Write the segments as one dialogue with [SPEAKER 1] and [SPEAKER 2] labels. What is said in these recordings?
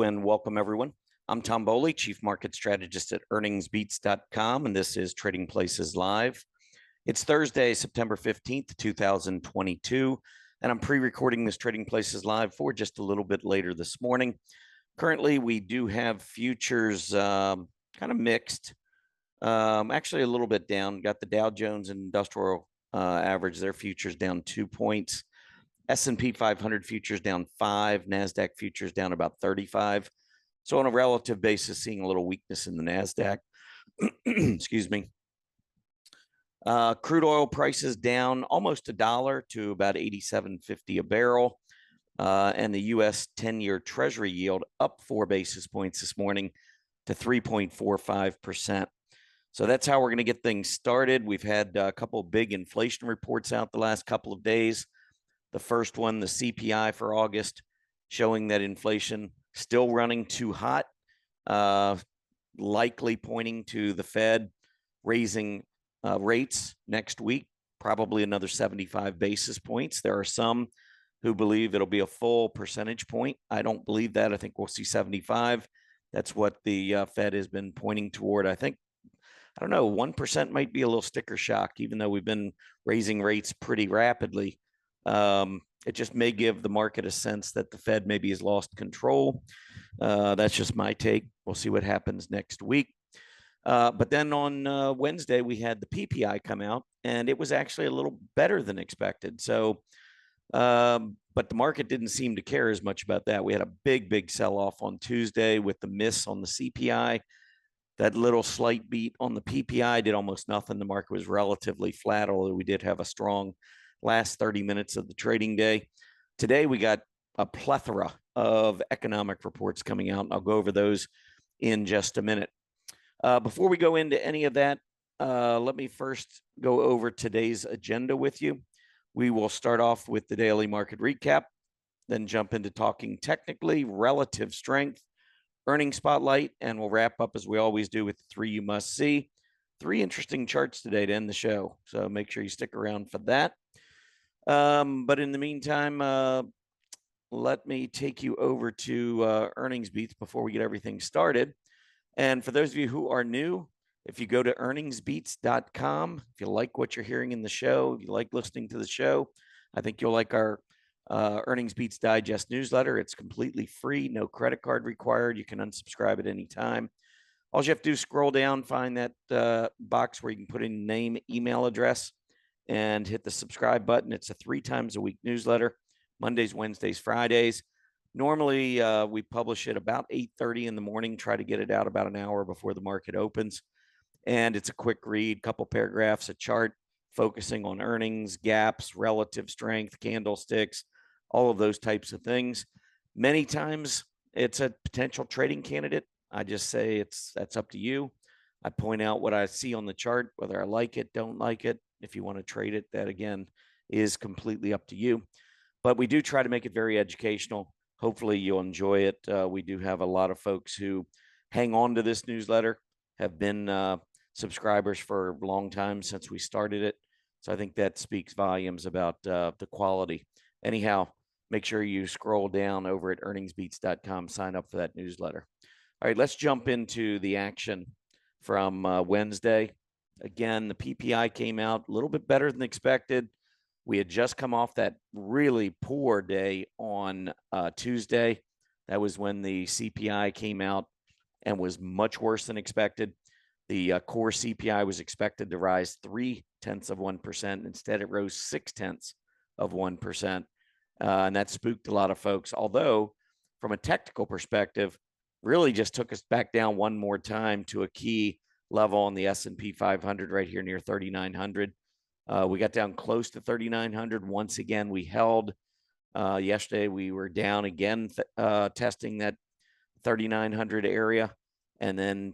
[SPEAKER 1] and welcome everyone. I'm Tom Bowley, Chief Market Strategist at earningsbeats.com, and this is Trading Places Live. It's Thursday, September 15th, 2022, and I'm pre-recording this Trading Places Live for just a little bit later this morning. Currently, we do have futures kind of mixed, actually a little bit down. Got the Dow Jones Industrial Average, their futures down 2 points. S&P 500 futures down 5, NASDAQ futures down about 35. So on a relative basis, seeing a little weakness in the NASDAQ. Excuse me. Crude oil prices down almost $1 to about $87.50 a barrel. And the U.S. 10-year Treasury yield up 4 basis points this morning to 3.45%. So that's how we're going to get things started. We've had a couple of big inflation reports out the last couple of days. The first one, the CPI for August, showing that inflation still running too hot, likely pointing to the Fed raising rates next week, probably another 75 basis points. There are some who believe it'll be a full percentage point. I don't believe that. I think we'll see 75. That's what the Fed has been pointing toward. I think, I don't know, 1% might be a little sticker shock, even though we've been raising rates pretty rapidly. It just may give the market a sense that the Fed maybe has lost control. That's just my take. We'll see what happens next week. But then on Wednesday, we had the PPI come out, and it was actually a little better than expected. So, but the market didn't seem to care as much about that. We had a big sell-off on Tuesday with the miss on the CPI. That little slight beat on the PPI did almost nothing. The market was relatively flat, although we did have a strong last 30 minutes of the trading day. Today, we got a plethora of economic reports coming out, and I'll go over those in just a minute. Before we go into any of that, let me first go over today's agenda with you. We will start off with the daily market recap, then jump into talking technically, relative strength, earnings spotlight, and we'll wrap up as we always do with the 3 you must see. 3 interesting charts today to end the show, so make sure you stick around for that. But in the meantime, let me take you over to Earnings Beats before we get everything started. And for those of you who are new, if you go to earningsbeats.com, if you like what you're hearing in the show, if you like listening to the show, I think you'll like our Earnings Beats Digest newsletter. It's completely free, no credit card required. You can unsubscribe at any time. All you have to do is scroll down, find that box where you can put in name, email address, and hit the subscribe button. It's a 3 times a week newsletter, Mondays, Wednesdays, Fridays. Normally, we publish it about 8:30 in the morning, try to get it out about an hour before the market opens. And it's a quick read, couple paragraphs, a chart focusing on earnings, gaps, relative strength, candlesticks, all of those types of things. Many times, it's a potential trading candidate. I just say that's up to you. I point out what I see on the chart, whether I like it, don't like it. If you want to trade it, that again is completely up to you. But we do try to make it very educational. Hopefully you'll enjoy it. We do have a lot of folks who hang on to this newsletter, have been subscribers for a long time since we started it. So I think that speaks volumes about the quality. Anyhow, make sure you scroll down over at earningsbeats.com, sign up for that newsletter. All right, let's jump into the action from Wednesday. Again, the PPI came out a little bit better than expected. We had just come off that really poor day on Tuesday. That was when the CPI came out and was much worse than expected. The core CPI was expected to rise 0.3%. Instead, it rose 0.6%. And that spooked a lot of folks. Although, from a technical perspective, really just took us back down one more time to a key level on the S&P 500 right here near 3,900. We got down close to 3,900. Once again, we held. Yesterday, we were down again, testing that 3,900 area. And then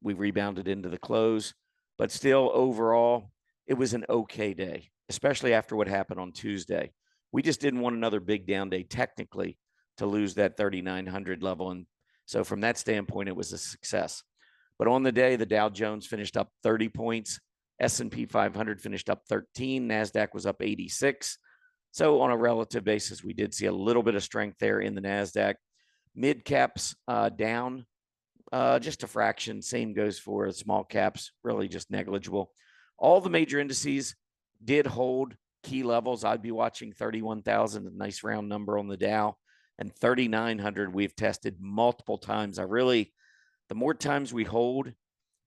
[SPEAKER 1] we rebounded into the close. But still, overall, it was an okay day, especially after what happened on Tuesday. We just didn't want another big down day technically to lose that 3,900 level. And so from that standpoint, it was a success. But on the day, the Dow Jones finished up 30 points. S&P 500 finished up 13. NASDAQ was up 86. So on a relative basis, we did see a little bit of strength there in the NASDAQ. Mid caps down just a fraction. Same goes for small caps, really just negligible. All the major indices did hold key levels. I'd be watching 31,000, a nice round number on the Dow, and 3,900 we've tested multiple times. The more times we hold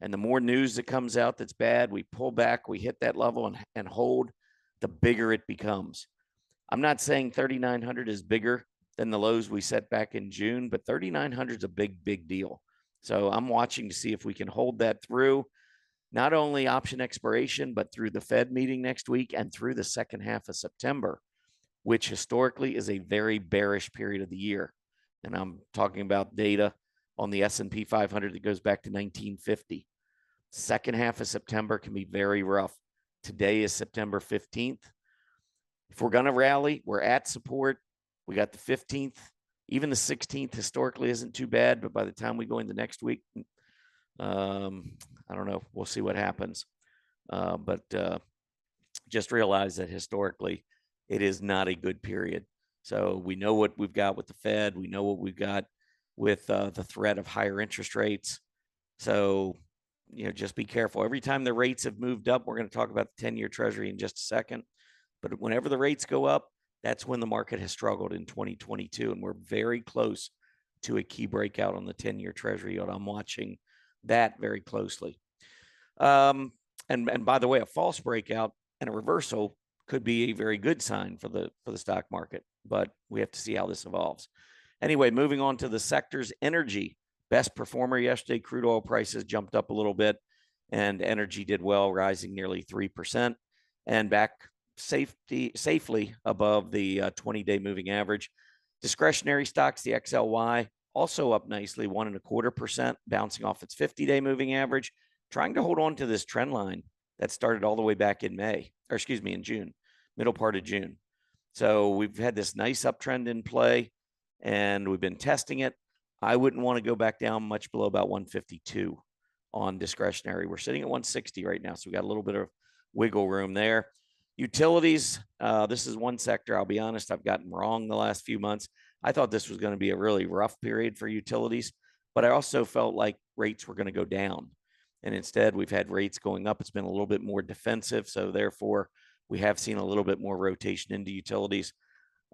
[SPEAKER 1] and the more news that comes out that's bad, we pull back, we hit that level and hold, the bigger it becomes. I'm not saying 3,900 is bigger than the lows we set back in June, but 3,900 is a big, big deal. So I'm watching to see if we can hold that through not only option expiration, but through the Fed meeting next week and through the second half of September, which historically is a very bearish period of the year. And I'm talking about data on the S&P 500 that goes back to 1950. Second half of September can be very rough. Today is September 15th. If we're going to rally, we're at support. We got the 15th. Even the 16th historically isn't too bad, but by the time we go into next week, I don't know. We'll see what happens. But just realize that historically, it is not a good period. So we know what we've got with the Fed. We know what we've got with the threat of higher interest rates. So, just be careful. Every time the rates have moved up, we're going to talk about the 10-year Treasury in just a second. But whenever the rates go up, that's when the market has struggled in 2022. And we're very close to a key breakout on the 10-year Treasury yield. I'm watching that very closely. And by the way, a false breakout and a reversal could be a very good sign for the stock market, but we have to see how this evolves. Anyway, moving on to the sectors. Energy, best performer yesterday. Crude oil prices jumped up a little bit, and energy did well, rising nearly 3% and back safely above the 20-day moving average. Discretionary stocks, the XLY, also up nicely, 1.25%, bouncing off its 50-day moving average, trying to hold on to this trend line that started all the way back in in June, middle part of June. So we've had this nice uptrend in play, and we've been testing it. I wouldn't want to go back down much below about 152 on discretionary. We're sitting at 160 right now, so we got a little bit of wiggle room there. Utilities, this is one sector, I'll be honest, I've gotten wrong the last few months. I thought this was going to be a really rough period for utilities, but I also felt like rates were going to go down. And instead, we've had rates going up. It's been a little bit more defensive. So therefore, we have seen a little bit more rotation into utilities.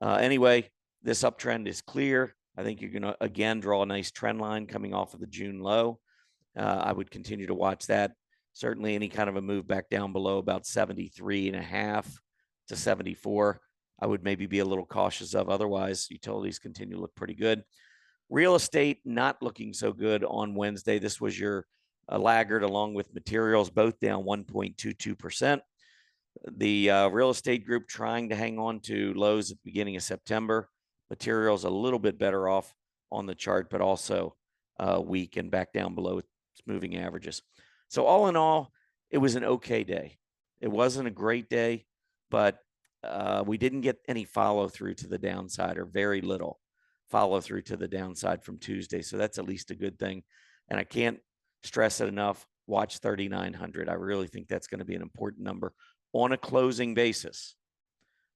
[SPEAKER 1] Anyway, this uptrend is clear. I think you're going to, again, draw a nice trend line coming off of the June low. I would continue to watch that. Certainly any kind of a move back down below about 73.5 to 74, I would maybe be a little cautious of. Otherwise, utilities continue to look pretty good. Real estate not looking so good on Wednesday. This was your laggard along with materials, both down 1.22%. The real estate group trying to hang on to lows at the beginning of September. Materials a little bit better off on the chart, but also weak and back down below its moving averages. So all in all, it was an okay day. It wasn't a great day, but we didn't get any follow through to the downside, or very little follow through to the downside from Tuesday. So that's at least a good thing. And I can't stress it enough. Watch 3,900. I really think that's going to be an important number on a closing basis.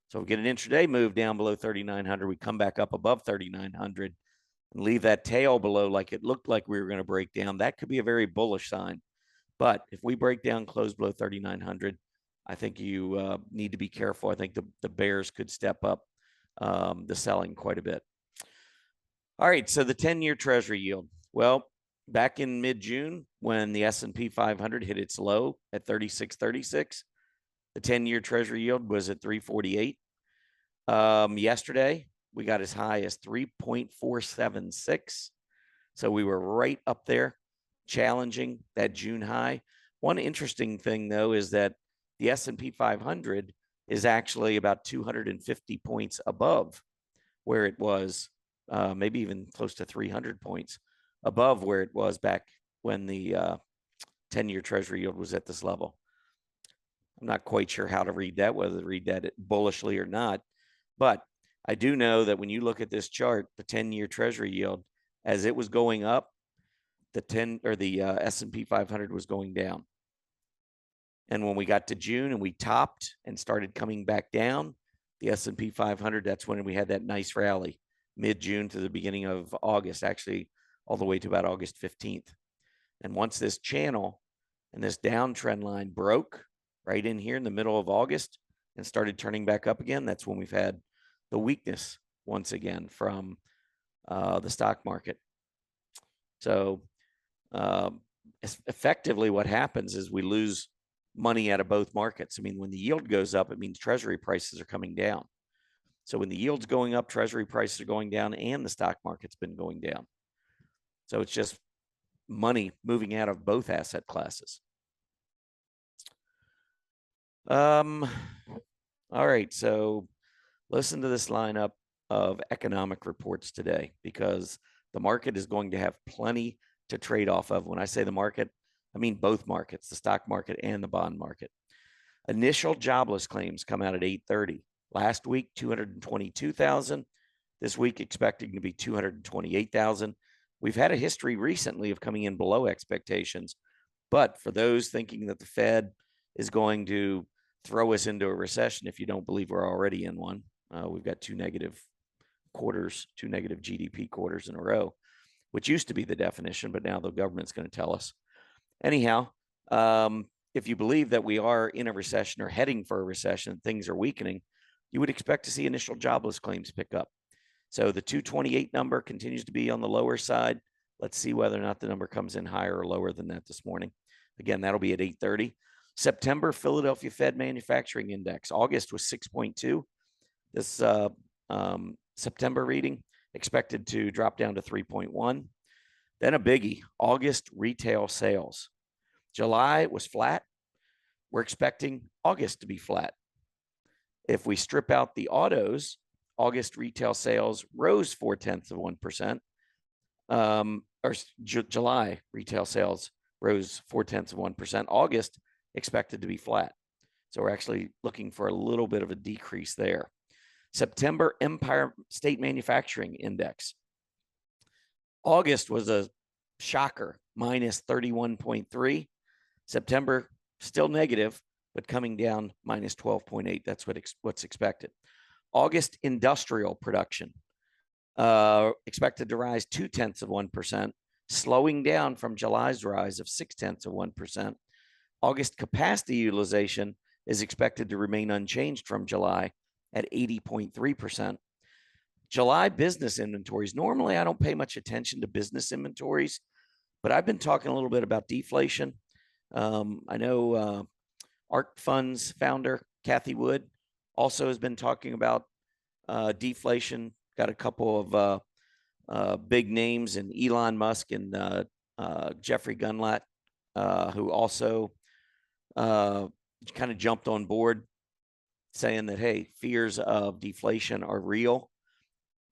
[SPEAKER 1] So we get an intraday move down below 3,900. We come back up above 3,900 and leave that tail below like it looked like we were going to break down. That could be a very bullish sign. But if we break down, close below 3,900, I think you need to be careful. I think the bears could step up the selling quite a bit. All right, so the 10-year Treasury yield. Well, back in mid-June, when the S&P 500 hit its low at 36.36, the 10-year Treasury yield was at 3.48. Yesterday, we got as high as 3.476. So we were right up there, challenging that June high. One interesting thing, though, is that the S&P 500 is actually about 250 points above where it was, maybe even close to 300 points above where it was back when the 10-year Treasury yield was at this level. I'm not quite sure how to read that, whether to read that bullishly or not. But I do know that when you look at this chart, the 10-year Treasury yield, as it was going up, the S&P 500 was going down. And when we got to June and we topped and started coming back down, the S&P 500, that's when we had that nice rally. mid-June to the beginning of August, actually all the way to about August 15th. And once this channel and this downtrend line broke right in here in the middle of August and started turning back up again, that's when we've had the weakness once again from the stock market. So effectively what happens is we lose money out of both markets. I mean, when the yield goes up, it means treasury prices are coming down. So when the yield's going up, treasury prices are going down, and the stock market's been going down. So it's just money moving out of both asset classes. All right, so listen to this lineup of economic reports today, because the market is going to have plenty to trade off of. When I say the market, I mean both markets, the stock market and the bond market. Initial jobless claims come out at 8:30. Last week, 222,000. This week, expecting to be 228,000. We've had a history recently of coming in below expectations. But for those thinking that the Fed is going to throw us into a recession, if you don't believe we're already in one, we've got two negative quarters, two negative GDP quarters in a row, which used to be the definition, but now the government's going to tell us. Anyhow, if you believe that we are in a recession or heading for a recession, things are weakening, you would expect to see initial jobless claims pick up. So the 228 number continues to be on the lower side. Let's see whether or not the number comes in higher or lower than that this morning. Again, that'll be at 8:30. September Philadelphia Fed Manufacturing Index. August was 6.2. This September reading expected to drop down to 3.1. Then a biggie, August retail sales. July was flat. We're expecting August to be flat. If we strip out the autos, August retail sales rose 0.4%. July retail sales rose 0.4%. August expected to be flat. So we're actually looking for a little bit of a decrease there. September Empire State Manufacturing Index. August was a shocker, minus 31.3. September still negative, but coming down minus 12.8. That's what's expected. August industrial production expected to rise 0.2%, slowing down from July's rise of 0.6%. August capacity utilization is expected to remain unchanged from July at 80.3%. July business inventories. Normally, I don't pay much attention to business inventories, but I've been talking a little bit about deflation. I know ARK Funds founder Kathy Wood also has been talking about deflation. Got a couple of big names in Elon Musk and Jeffrey Gundlach, who also kind of jumped on board saying that, hey, fears of deflation are real.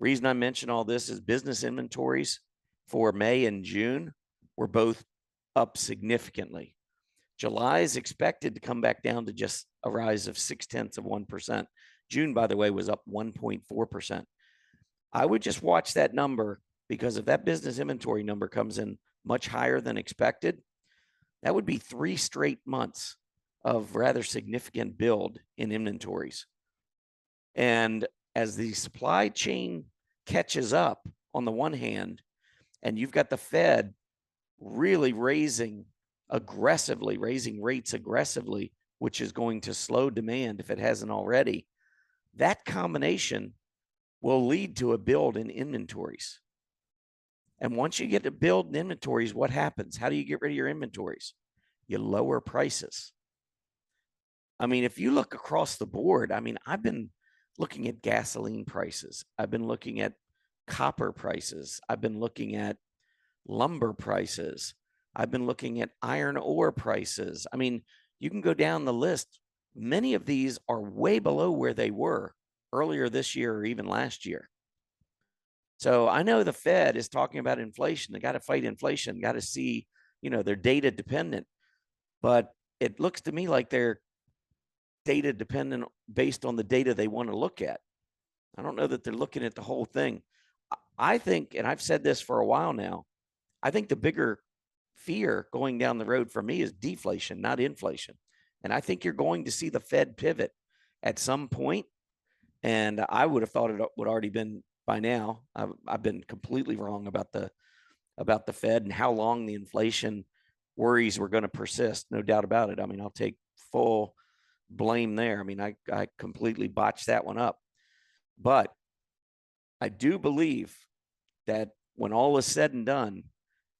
[SPEAKER 1] Reason I mention all this is business inventories for May and June were both up significantly. July is expected to come back down to just a rise of 0.6%. June, by the way, was up 1.4%. I would just watch that number, because if that business inventory number comes in much higher than expected, that would be 3 straight months of rather significant build in inventories. And as the supply chain catches up on the one hand, and you've got the Fed really raising rates aggressively, which is going to slow demand if it hasn't already, that combination will lead to a build in inventories. And once you get to build in inventories, what happens? How do you get rid of your inventories? You lower prices. I mean, if you look across the board, I mean, I've been looking at gasoline prices. I've been looking at copper prices. I've been looking at lumber prices. I've been looking at iron ore prices. I mean, you can go down the list. Many of these are way below where they were earlier this year or even last year. So I know the Fed is talking about inflation. They got to fight inflation, got to see, they're data dependent. But it looks to me like they're data dependent based on the data they want to look at. I don't know that they're looking at the whole thing. I think, and I've said this for a while now, I think the bigger fear going down the road for me is deflation, not inflation. And I think you're going to see the Fed pivot at some point. And I would have thought it would already been by now. I've been completely wrong about the Fed and how long the inflation worries were going to persist. No doubt about it. I mean, I'll take full blame there. I mean, I completely botched that one up. But I do believe that when all is said and done,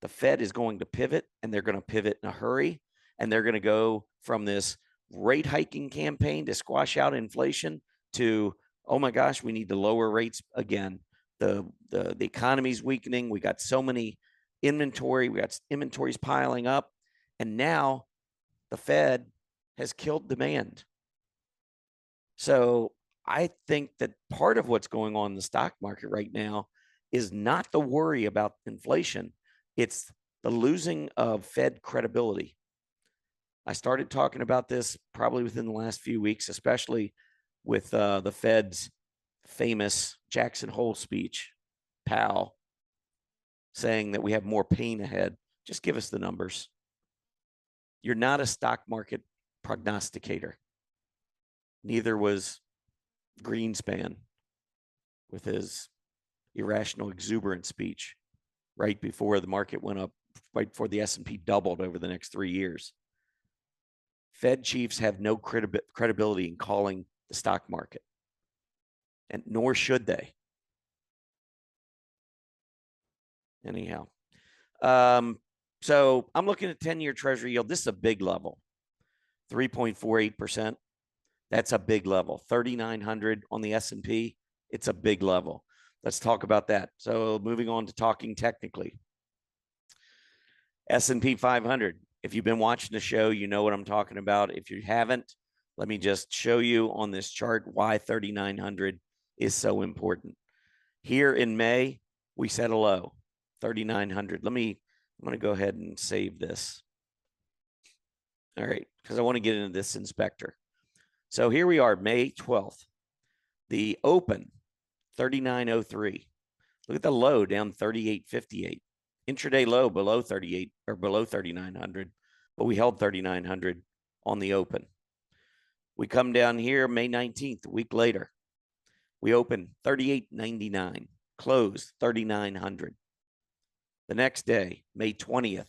[SPEAKER 1] the Fed is going to pivot, and they're going to pivot in a hurry, and they're going to go from this rate hiking campaign to squash out inflation to, oh my gosh, we need to lower rates again. The economy's weakening. We got so many inventory. We got inventories piling up, and now the Fed has killed demand. So I think that part of what's going on in the stock market right now is not the worry about inflation. It's the losing of Fed credibility. I started talking about this probably within the last few weeks, especially with the Fed's famous Jackson Hole speech, Powell, saying that we have more pain ahead. Just give us the numbers. You're not a stock market prognosticator. Neither was Greenspan with his irrational, exuberant speech right before the market went up, right before the S&P doubled over the next 3 years. Fed chiefs have no credibility in calling the stock market, and nor should they. Anyhow, so I'm looking at 10-year Treasury yield. This is a big level, 3.48%. That's a big level. 3,900 on the S&P. It's a big level. Let's talk about that. So moving on to talking technically. S&P 500. If you've been watching the show, you know what I'm talking about. If you haven't, let me just show you on this chart why 3,900 is so important. Here in May, we set a low, 3,900. I'm going to go ahead and save this. All right, because I want to get into this inspector. So here we are, May 12th. The open, 3,903. Look at the low, down 3,858. Intraday low below 38 or below 3,900, but we held 3,900 on the open. We come down here May 19th, a week later. We open 3,899, close 3,900. The next day, May 20th,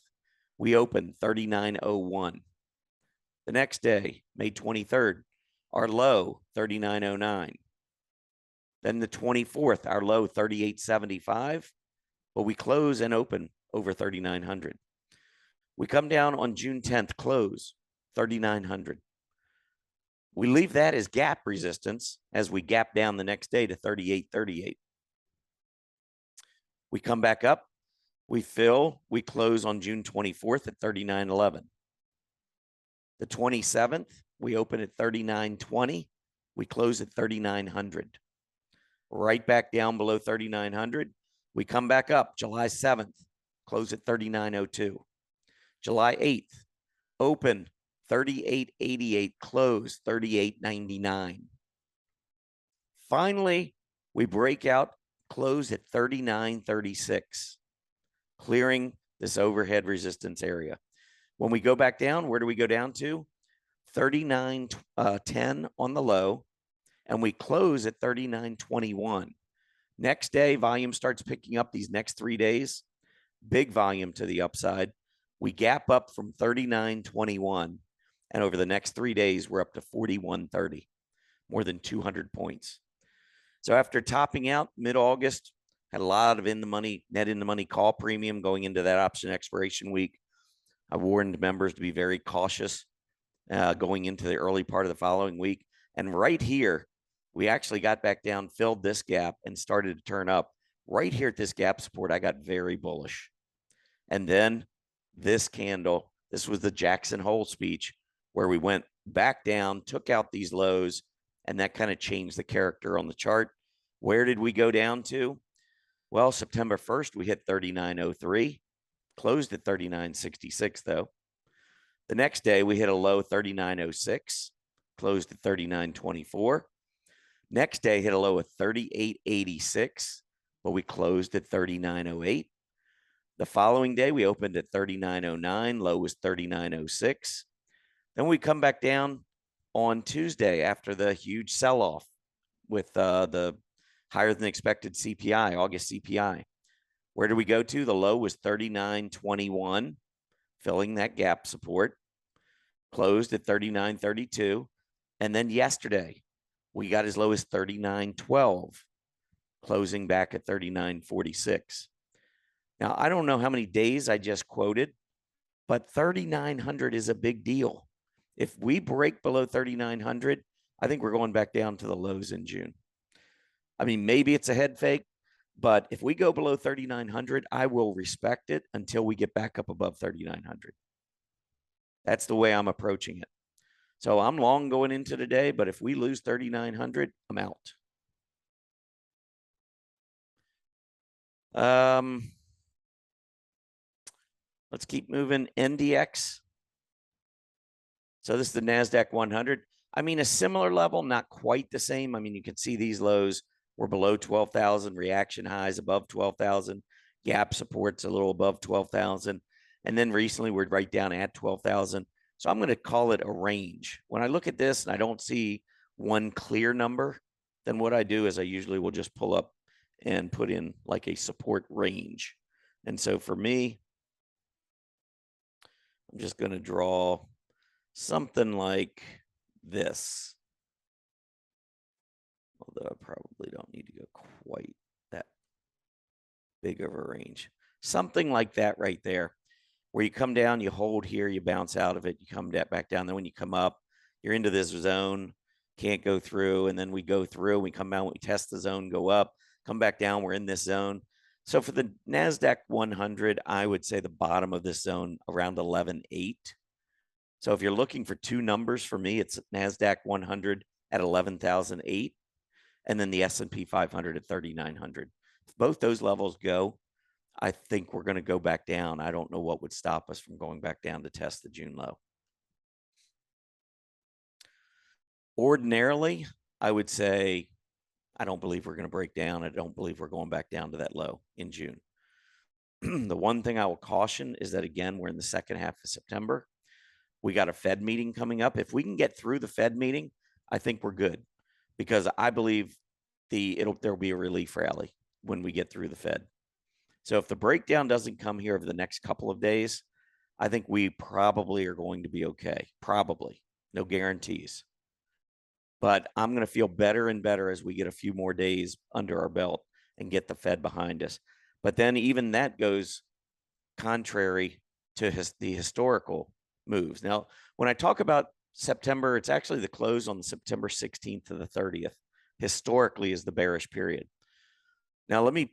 [SPEAKER 1] we open 3,901. The next day, May 23rd, our low 3,909. Then the 24th, our low 3,875. But we close and open over 3,900. We come down on June 10th, close 3,900. We leave that as gap resistance as we gap down the next day to 3,838. We come back up, we fill, we close on June 24th at 3,911. The 27th, we open at 3,920. We close at 3,900. Right back down below 3,900. We come back up July 7th, close at 3,902. July 8th, open 3,888, close 3,899. Finally, we break out, close at 3,936, clearing this overhead resistance area. When we go back down, where do we go down to? 3,910 on the low, and we close at 3,921. Next day, volume starts picking up these next 3 days. Big volume to the upside. We gap up from 3,921, and over the next 3 days, we're up to 4,130, more than 200 points. So after topping out mid-August, had a lot of net in the money call premium going into that option expiration week. I warned members to be very cautious going into the early part of the following week. And right here, we actually got back down, filled this gap, and started to turn up. Right here at this gap support, I got very bullish. And then this candle, this was the Jackson Hole speech, where we went back down, took out these lows, and that kind of changed the character on the chart. Where did we go down to? Well, September 1st, we hit 3,903, closed at 3,966, though. The next day, we hit a low 3,906, closed at 3,924. Next day, hit a low of 3,886, but we closed at 3,908. The following day, we opened at 3,909, low was 3,906. Then we come back down on Tuesday after the huge sell-off with the higher than expected CPI, August CPI. Where did we go to? The low was 39.21, filling that gap support, closed at 39.32. And then yesterday, we got as low as 39.12, closing back at 39.46. Now, I don't know how many days I just quoted, but 3,900 is a big deal. If we break below 3,900, I think we're going back down to the lows in June. I mean, maybe it's a head fake, but if we go below 3,900, I will respect it until we get back up above 3,900. That's the way I'm approaching it. So I'm long going into today, but if we lose 3,900, I'm out. Let's keep moving. NDX. So this is the NASDAQ 100. I mean, a similar level, not quite the same. I mean, you can see these lows were below 12,000, reaction highs above 12,000, gap supports a little above 12,000. And then recently we're right down at 12,000. So I'm going to call it a range. When I look at this and I don't see one clear number, then what I do is I usually will just pull up and put in like a support range. And so for me, I'm just going to draw something like this. Although I probably don't need to go quite that big of a range. Something like that right there, where you come down, you hold here, you bounce out of it, you come back down. Then when you come up, you're into this zone, can't go through. And then we go through, we come out, we test the zone, go up, come back down, we're in this zone. So for the NASDAQ 100, I would say the bottom of this zone around 11.8. So if you're looking for two numbers for me, it's NASDAQ 100 at 11,008 and then the S&P 500 at 3,900. If both those levels go, I think we're going to go back down. I don't know what would stop us from going back down to test the June low. Ordinarily, I would say I don't believe we're going to break down. I don't believe we're going back down to that low in June. The one thing I will caution is that, again, we're in the second half of September. We got a Fed meeting coming up. If we can get through the Fed meeting, I think we're good, because I believe there'll be a relief rally when we get through the Fed. So if the breakdown doesn't come here over the next couple of days, I think we probably are going to be okay. Probably. No guarantees. But I'm going to feel better and better as we get a few more days under our belt and get the Fed behind us. But then even that goes contrary to the historical moves. Now, when I talk about September, it's actually the close on September 16th to the 30th. Historically is the bearish period. Now, let me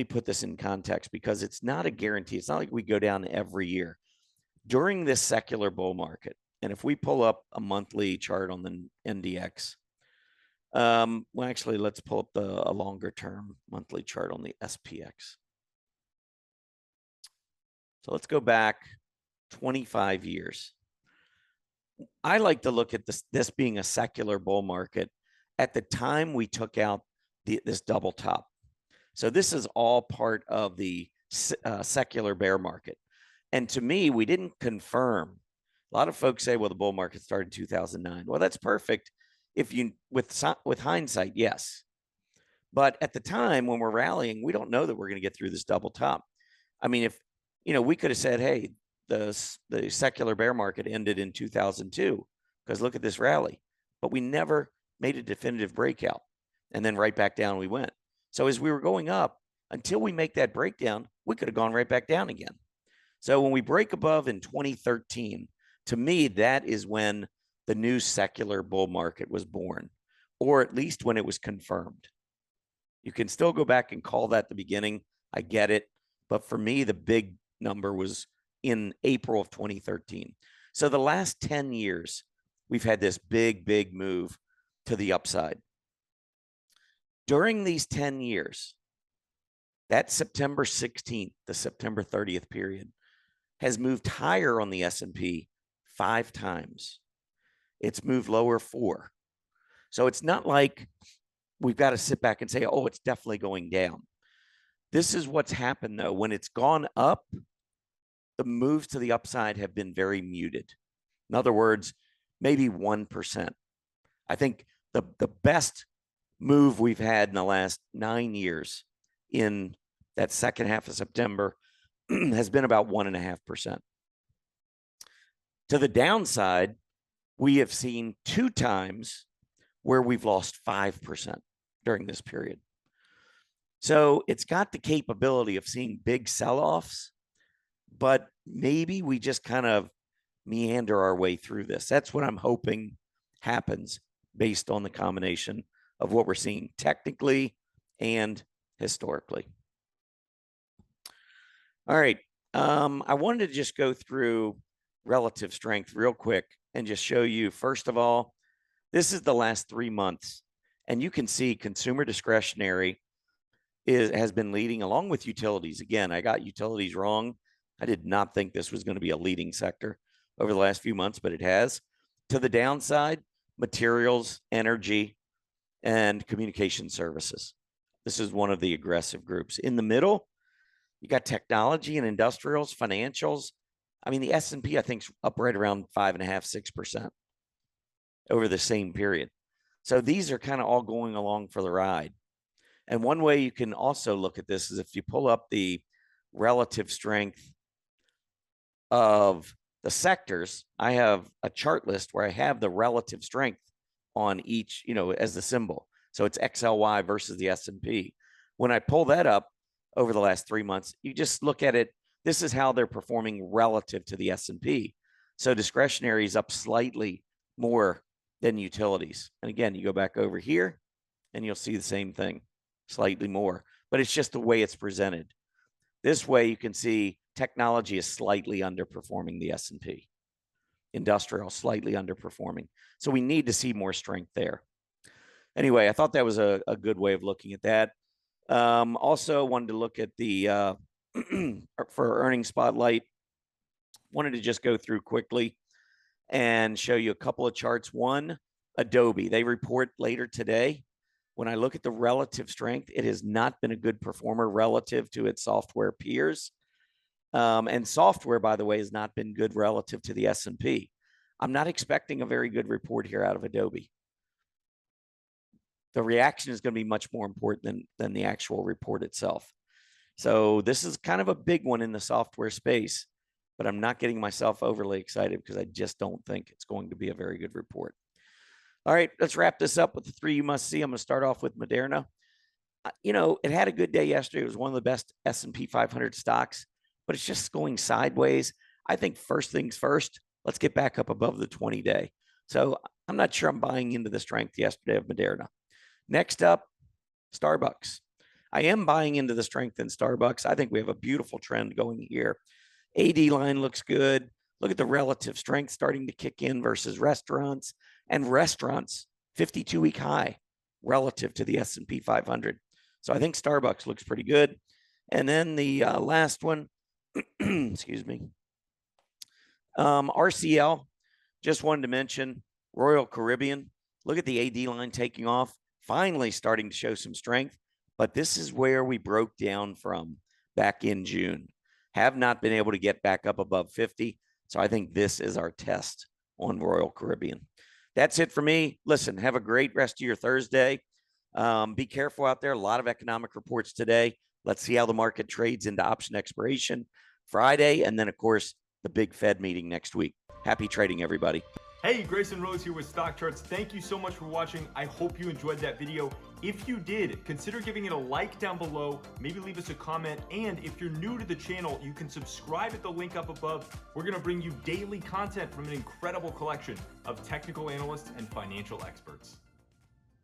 [SPEAKER 1] put this in context, because it's not a guarantee. It's not like we go down every year. During this secular bull market, and if we pull up a monthly chart on the NDX, well, actually, let's pull up a longer term monthly chart on the SPX. So let's go back 25 years. I like to look at this being a secular bull market at the time we took out this double top. So this is all part of the secular bear market. And to me, we didn't confirm. A lot of folks say, well, the bull market started in 2009. Well, that's perfect. With hindsight, yes. But at the time when we're rallying, we don't know that we're going to get through this double top. I mean, if, we could have said, hey, the secular bear market ended in 2002 because look at this rally. But we never made a definitive breakout. And then right back down we went. So as we were going up, until we make that breakdown, we could have gone right back down again. So when we break above in 2013, to me, that is when the new secular bull market was born, or at least when it was confirmed. You can still go back and call that the beginning. I get it. But for me, the big number was in April of 2013. So the last 10 years, we've had this big, big move to the upside. During these 10 years, that September 16th to September 30th period has moved higher on the S&P 5 times. It's moved lower 4. So it's not like we've got to sit back and say, oh, it's definitely going down. This is what's happened, though. When it's gone up, the moves to the upside have been very muted. In other words, maybe 1%. I think the best move we've had in the last 9 years in that second half of September has been about 1.5%. To the downside, we have seen 2 times where we've lost 5% during this period. So it's got the capability of seeing big sell-offs, but maybe we just kind of meander our way through this. That's what I'm hoping happens based on the combination of what we're seeing technically and historically. All right. I wanted to just go through relative strength real quick and just show you, first of all, this is the last 3 months, and you can see consumer discretionary has been leading along with utilities. Again, I got utilities wrong. I did not think this was going to be a leading sector over the last few months, but it has. To the downside, materials, energy, and communication services. This is one of the aggressive groups. In the middle, you got technology and industrials, financials. I mean, the S&P, I think, is up right around 5.5%, 6% over the same period. So these are kind of all going along for the ride. And one way you can also look at this is if you pull up the relative strength of the sectors. I have a chart list where I have the relative strength on each, as the symbol. So it's XLY versus the S&P. When I pull that up over the last 3 months, you just look at it. This is how they're performing relative to the S&P. So discretionary is up slightly more than utilities. And again, you go back over here and you'll see the same thing, slightly more, but it's just the way it's presented. This way you can see technology is slightly underperforming the S&P. Industrial slightly underperforming. So we need to see more strength there. Anyway, I thought that was a good way of looking at that. Also wanted to look at the, for earnings spotlight, wanted to just go through quickly and show you a couple of charts. One, Adobe, they report later today. When I look at the relative strength, it has not been a good performer relative to its software peers. And software, by the way, has not been good relative to the S&P. I'm not expecting a very good report here out of Adobe. The reaction is going to be much more important than the actual report itself. So this is kind of a big one in the software space, but I'm not getting myself overly excited because I just don't think it's going to be a very good report. All right, let's wrap this up with the 3 you must see. I'm going to start off with Moderna. It had a good day yesterday. It was one of the best S&P 500 stocks, but it's just going sideways. I think first things first, let's get back up above the 20-day. So I'm not sure I'm buying into the strength yesterday of Moderna. Next up, Starbucks. I am buying into the strength in Starbucks. I think we have a beautiful trend going here. AD line looks good. Look at the relative strength starting to kick in versus restaurants. And restaurants, 52-week high relative to the S&P 500. So I think Starbucks looks pretty good. And then the last one, excuse me, RCL, just wanted to mention Royal Caribbean. Look at the AD line taking off, finally starting to show some strength. But this is where we broke down from back in June. Have not been able to get back up above 50. So I think this is our test on Royal Caribbean. That's it for me. Listen, have a great rest of your Thursday. Be careful out there. A lot of economic reports today. Let's see how the market trades into option expiration Friday. And then, of course, the big Fed meeting next week. Happy trading, everybody.
[SPEAKER 2] Hey, Grayson Rose here with StockCharts. Thank you so much for watching. I hope you enjoyed that video. If you did, consider giving it a like down below, maybe leave us a comment, and if you're new to the channel, you can subscribe at the link up above. We're gonna bring you daily content from an incredible collection of technical analysts and financial experts.